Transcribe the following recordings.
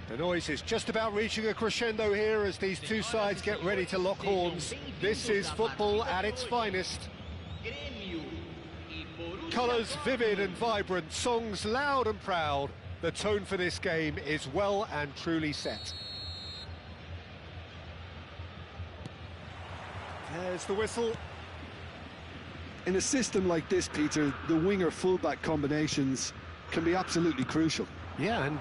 The noise is just about reaching a crescendo here as these two sides get ready to lock horns. This is football at its finest. Colours vivid and vibrant, songs loud and proud. The tone for this game is well and truly set. There's the whistle. In a system like this, Peter, the winger-fullback combinations can be absolutely crucial. Yeah, and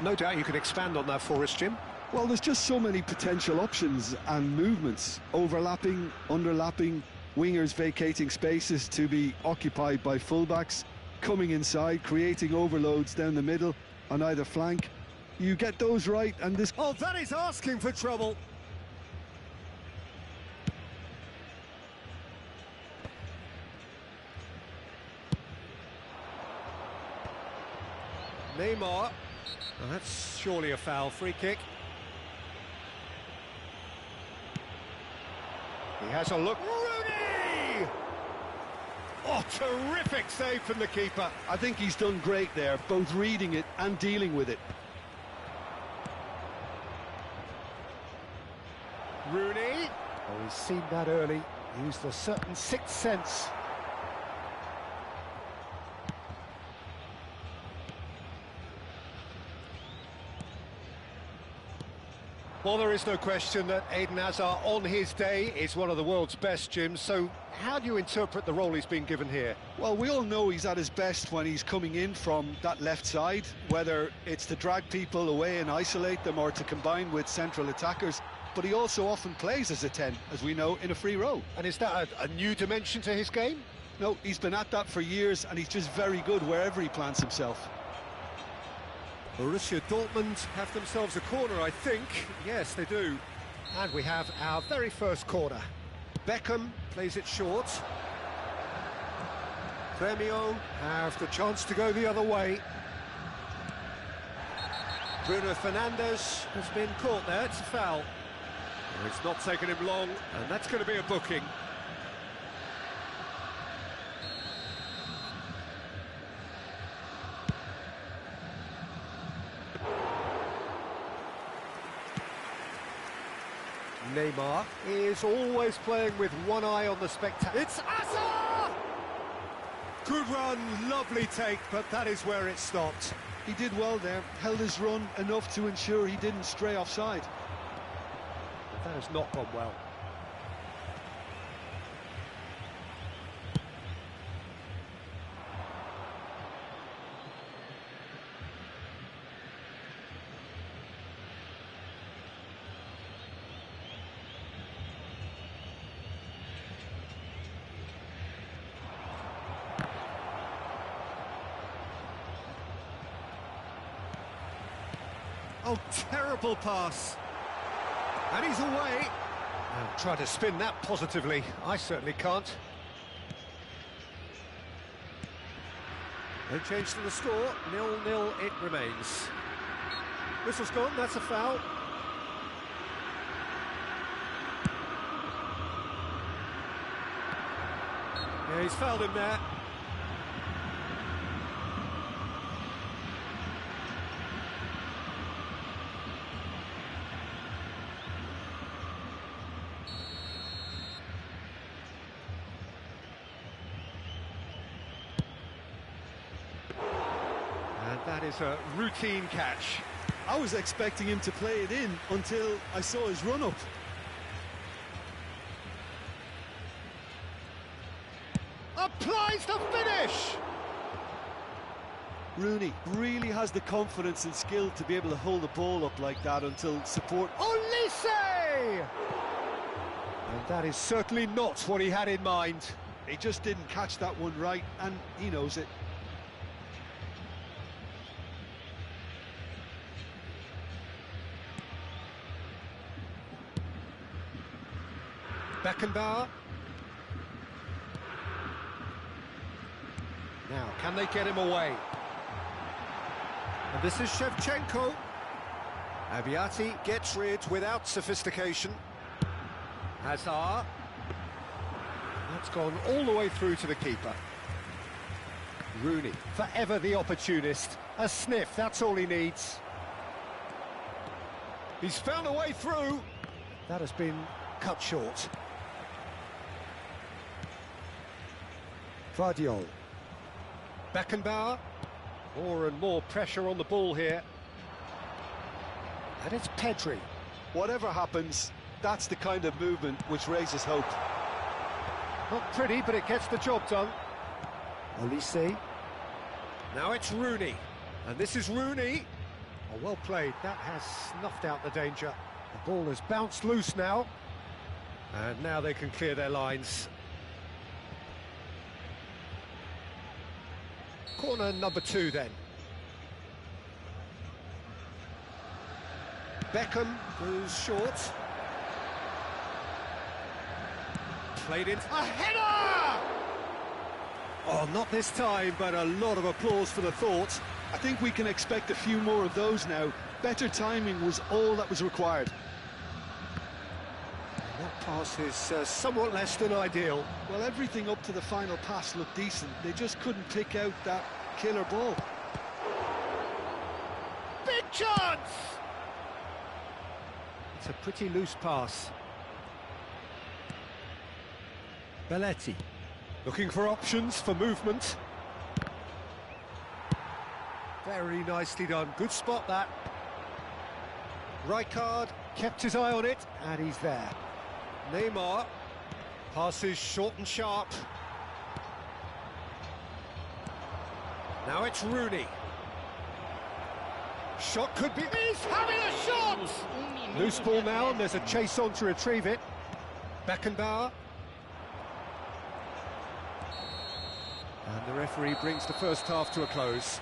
no doubt you can expand on that for us, Jim. Well, there's just so many potential options and movements. Overlapping, underlapping, wingers vacating spaces to be occupied by fullbacks, coming inside, creating overloads down the middle on either flank. You get those right and this... Oh, that is asking for trouble. Neymar. Oh, that's surely a foul. Free kick. He has a look. Rooney! Oh, terrific save from the keeper. I think he's done great there, both reading it and dealing with it. Rooney. Oh, he's seen that early. Used a certain sixth sense. Well, there is no question that Eden Hazard, on his day, is one of the world's best, Jim. So how do you interpret the role he's been given here? Well, we all know he's at his best when he's coming in from that left side, whether it's to drag people away and isolate them or to combine with central attackers. But he also often plays as a 10, as we know, in a free role. And is that a new dimension to his game? No, he's been at that for years, and he's just very good wherever he plants himself. Borussia Dortmund have themselves a corner, I think. Yes, they do. And we have our very first corner. Beckham plays it short. Gremio have the chance to go the other way. Bruno Fernandes has been caught there. It's a foul. Well, it's not taken him long, and that's going to be a booking. Neymar is always playing with one eye on the spectator. It's Hazard! Good run, lovely take, but that is where it stopped. He did well there, held his run enough to ensure he didn't stray offside. That has not gone well. Oh, terrible pass. And he's away. I'll try to spin that positively. I certainly can't. No change to the score. 0-0 it remains. Whistle's gone, that's a foul. Yeah, he's fouled him there. That is a routine catch. I was expecting him to play it in until I saw his run-up. Applies the finish! Rooney really has the confidence and skill to be able to hold the ball up like that until support... Olise! And that is certainly not what he had in mind. He just didn't catch that one right, and he knows it. Beckenbauer. Now, can they get him away? And this is Shevchenko. Abiati gets rid without sophistication. Hazard. That's gone all the way through to the keeper. Rooney, forever the opportunist. A sniff, that's all he needs. He's found a way through. That has been cut short. Vardiol. Beckenbauer. More and more pressure on the ball here. And it's Pedri. Whatever happens, that's the kind of movement which raises hope. Not pretty, but it gets the job done. Olise. Now it's Rooney. And this is Rooney. Oh, well played. That has snuffed out the danger. The ball has bounced loose now. And now they can clear their lines. Corner number 2 then. Beckham goes short. Played in. A header! Oh, not this time, but a lot of applause for the thought. I think we can expect a few more of those now. Better timing was all that was required. That pass is somewhat less than ideal. Well, everything up to the final pass looked decent. They just couldn't pick out that killer ball. Big chance! It's a pretty loose pass. Belletti. Looking for options for movement. Very nicely done. Good spot, that. Rijkaard kept his eye on it, and he's there. Neymar. Passes short and sharp. Now it's Rooney. Shot could be... He's having a shot! Loose ball now, and there's a chase on to retrieve it. Beckenbauer. And the referee brings the first half to a close.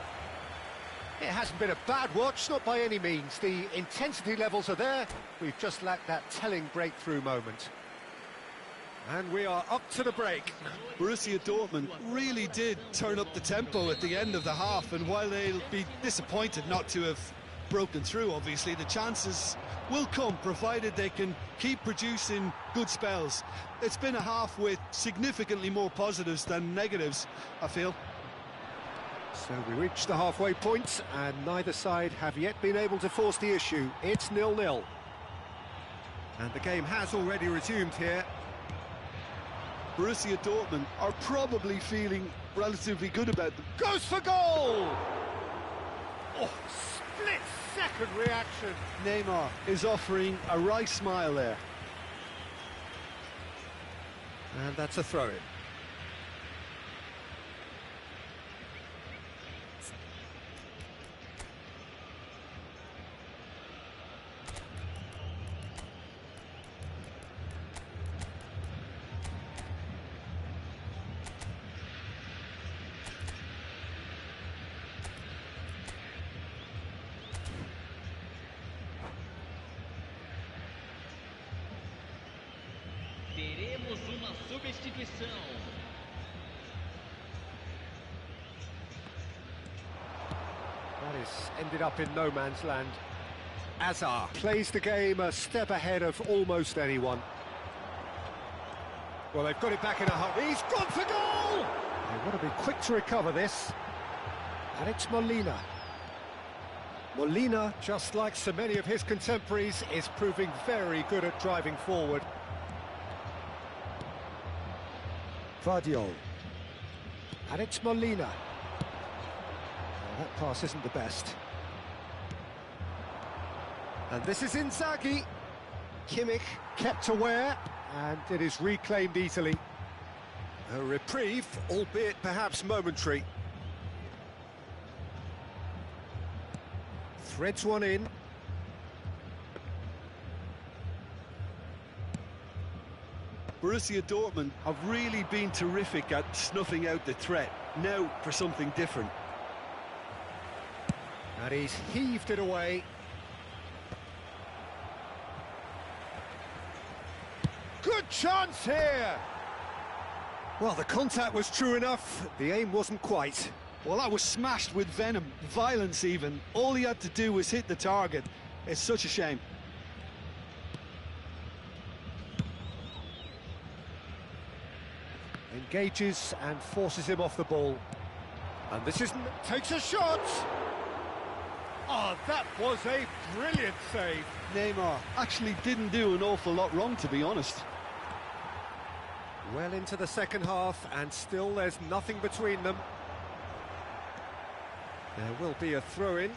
It hasn't been a bad watch, not by any means. The intensity levels are there. We've just lacked that telling breakthrough moment. And we are up to the break. Borussia Dortmund really did turn up the tempo at the end of the half, and while they'll be disappointed not to have broken through, obviously, the chances will come, provided they can keep producing good spells. It's been a half with significantly more positives than negatives, I feel. So we reach the halfway point, and neither side have yet been able to force the issue. It's 0-0. And the game has already resumed here. Borussia Dortmund are probably feeling relatively good about them. Goes for goal! Oh, split-second reaction. Neymar is offering a wry smile there. And that's a throw-in. Teremos uma substituição. That is ended up in no man's land. Azar plays the game a step ahead of almost anyone. Well, they've got it back in a hurry. He's gone for goal! They want to be quick to recover this. And it's Molina. Molina, just like so many of his contemporaries, is proving very good at driving forward. Vardiol. And it's Molina. Oh, that pass isn't the best. And this is Inzaghi. Kimmich kept aware, and it is reclaimed easily. A reprieve, albeit perhaps momentary. Threads one in. Borussia Dortmund have really been terrific at snuffing out the threat. Now for something different. And he's heaved it away. Good chance here! Well, the contact was true enough, the aim wasn't quite. Well, that was smashed with venom, violence even. All he had to do was hit the target. It's such a shame. Engages and forces him off the ball. And this isn't... takes a shot! Oh, that was a brilliant save. Neymar actually didn't do an awful lot wrong, to be honest. Well into the second half, and still there's nothing between them. There will be a throw-in.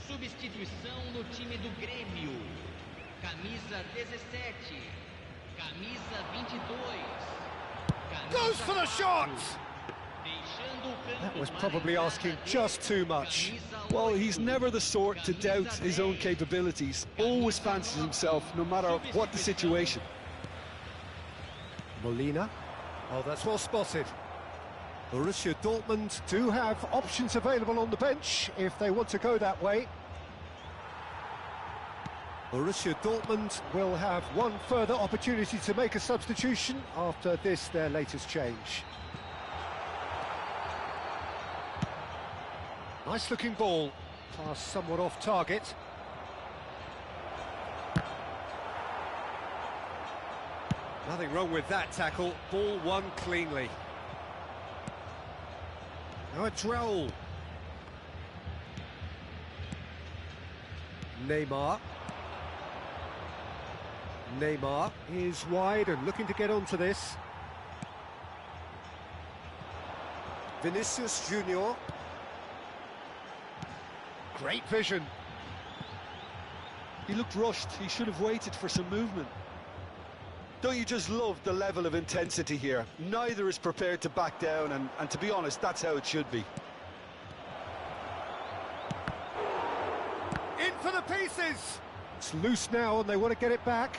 Substituição no time do Grêmio. Camisa 17. Camisa 22. Goes for the shot! That was probably asking just too much. Well, he's never the sort to doubt his own capabilities. Always fancies himself, no matter what the situation. Molina. Oh, that's well spotted. Borussia Dortmund do have options available on the bench if they want to go that way. Borussia Dortmund will have one further opportunity to make a substitution after this, their latest change. Nice looking ball, pass somewhat off target. Nothing wrong with that tackle, ball won cleanly. Now a Droll. Neymar. Neymar is wide and looking to get onto this. Vinicius Junior. Great vision. He looked rushed. He should have waited for some movement. Don't you just love the level of intensity here? Neither is prepared to back down, and to be honest, that's how it should be. In for the pieces! It's loose now and they want to get it back.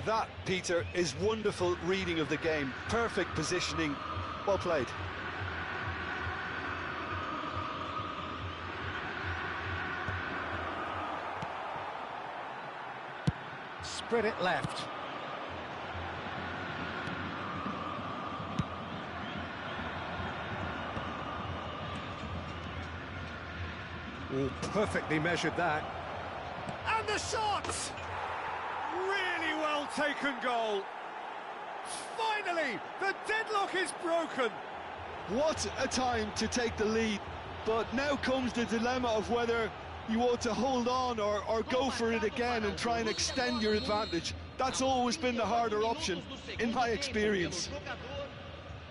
That, Peter, is wonderful reading of the game. Perfect positioning. Well played. Spread it left. Oh, perfectly measured that. And the shot! Really well taken goal. Finally, the deadlock is broken. What a time to take the lead. But now comes the dilemma of whether you ought to hold on or go for it again and try and extend your advantage. That's always been the harder option, in my experience.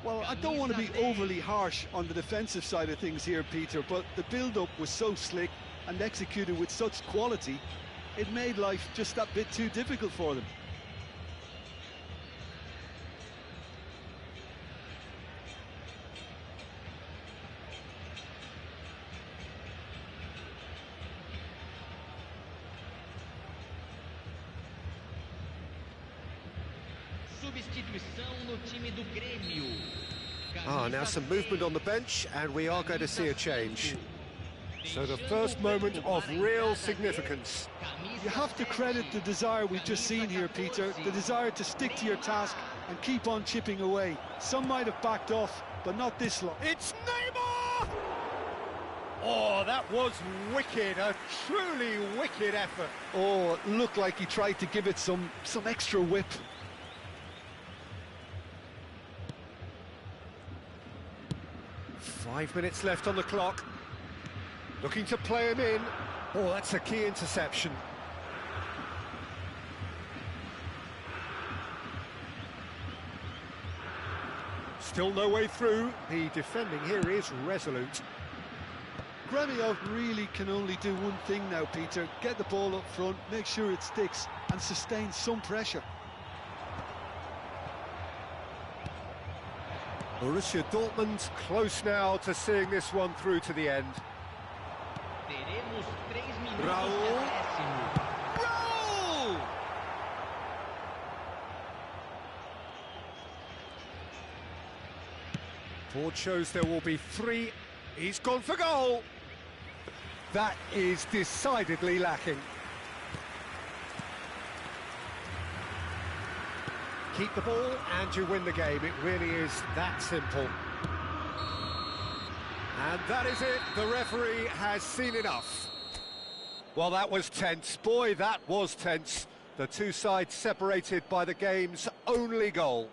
Well, I don't want to be overly harsh on the defensive side of things here, Peter, but the build-up was so slick and executed with such quality, it made life just that bit too difficult for them. Now some movement on the bench, and we are going to see a change. So the first moment of real significance. You have to credit the desire we've just seen here, Peter, the desire to stick to your task and keep on chipping away. Some might have backed off, but not this lot. It's Neymar! Oh, that was wicked, a truly wicked effort. Oh, it looked like he tried to give it some extra whip. Five minutes left on the clock. Looking to play him in. Oh, that's a key interception. Still no way through. The defending here is resolute. Gremio really can only do one thing now, Peter. Get the ball up front, make sure it sticks, and sustain some pressure. Borussia Dortmund close now to seeing this one through to the end. Raul. Board shows there will be 3. He's gone for goal. That is decidedly lacking. Keep the ball and you win the game. It really is that simple. And that is it. The referee has seen enough. Well, that was tense. Boy, that was tense. The two sides separated by the game's only goal.